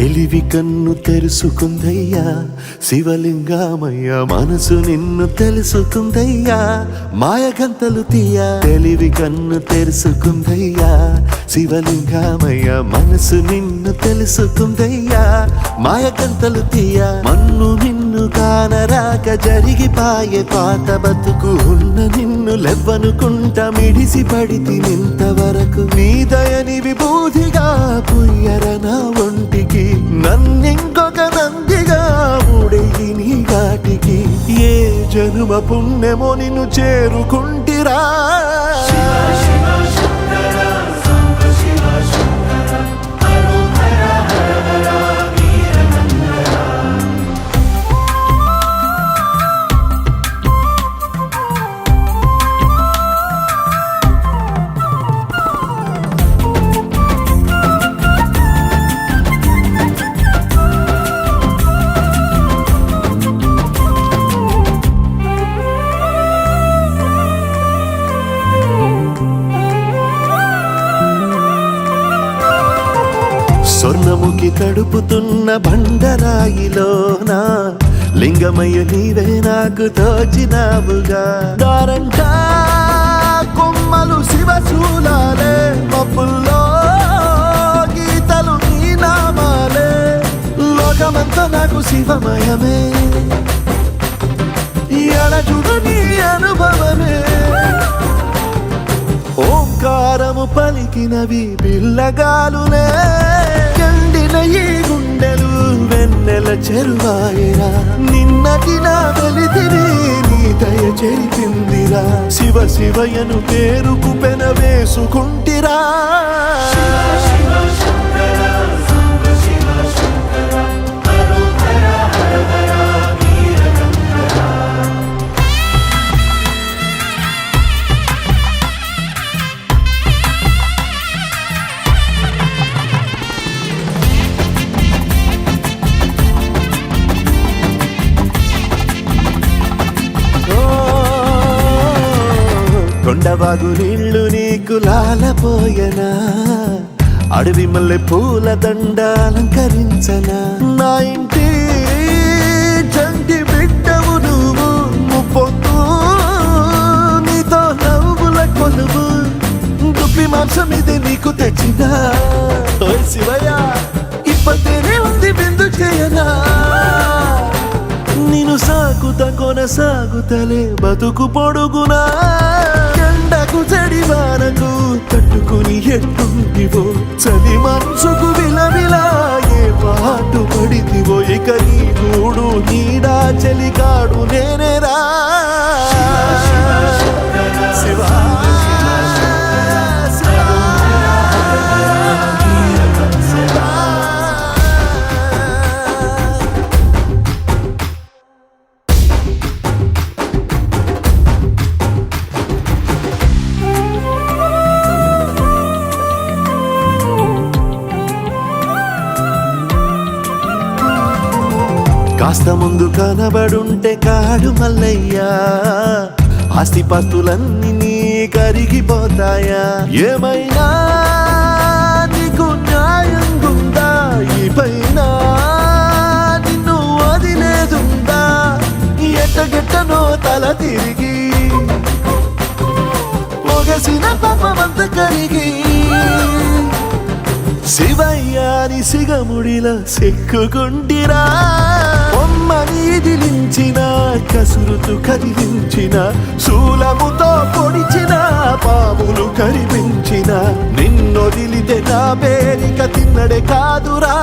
తెలివి కన్ను తెరుసుకుందయ్యా శివలింగమయ్య మనసు నిన్ను తెలుసుకుందయ్యా మాయగంతలు తీయ తెలివి కన్ను తెరుసుకుందయ్యా శివలింగమయ్య మనసు నిన్ను తెలుసుకుందయ్యా మాయగంతలు తీయ మన్ను నిన్ను కానరాక జరిగిపాయే పాత బతుకు ఉన్న నిన్ను లెవ్వనుకుంట మిడిసి పడితి నింతవరకు నీ దయని విభూతిగా పుయ్యర నా ఒంటికి నన్నింకొక నందిగా ఊడేయి నీ ఘాటికి ఏ జనుమ పుణ్యమో నిన్ను చేరుకుంటిరా స్వర్ణముఖి తడుపుతున్న బండరాయిలోనా లింగమయ్య నీవే నాకు తోచినావుగా దారంటా కొమ్మలు శివశూలాలే మబ్బుల్లో గీతలు నీ నామాలే లోకమంతా నాకు శివమయమే ఎడచుడు నీ అనుభవమే ఓంకారము పలికినవి పిల్లగాలులే ఎండిన ఈ గుండెలు వెన్నెల చెరువాయరా నిన్నటి నా వెలితిని నీ దయ చెరిపిందిరా శివ శివయను పేరుకు పెన వేసుకుంటిరా కొండవాగు నీళ్లు నీకు లాలపోయనా అడవి మల్లె పూల దండ అలంకరించనా నా ఇంటి చంటి బిడ్డవు నువ్వు ముప్పొద్దు నీతో నవ్వుల కొలువు దుప్పి మాంసం ఇది నీకు తెచ్చినా ఓయ్ శివయ్య ఇప్పటినే ఉంది బిందు చేయనా నిన్ను సాగుత కొనసాగుతలే బతుకు పొడుగునా ఎండకు చెడివానకు తట్టుకుని ఎట్టుంటివో చలి మనసుకు విలవిలా ఏ పాటు పడితివో ఇక నీ గూడు నీడా చెలికాడు నేనేరా శివా కాస్త ముందు కనబడుంటే కాడు మల్లయ్యా ఆస్తిపాస్తులన్నీ నీ కరిగిపోతాయా ఏమైనా నీకు న్యాయం ఉందా ఈ పైన నిన్ను వదిలేదుందా ఎట్టగెట్టనో తల తిరిగి ఒగసిన పాపమంత కరిగి శివయ్యాని సిగముడిలో సిక్కుకుంటిరా బొమ్మని దిలించిన కసురుతూ కదిలించిన శూలముతో పొడిచిన పాములు కరిపించిన నిన్నొదిలితే నా పేరిక తిన్నడే కాదురా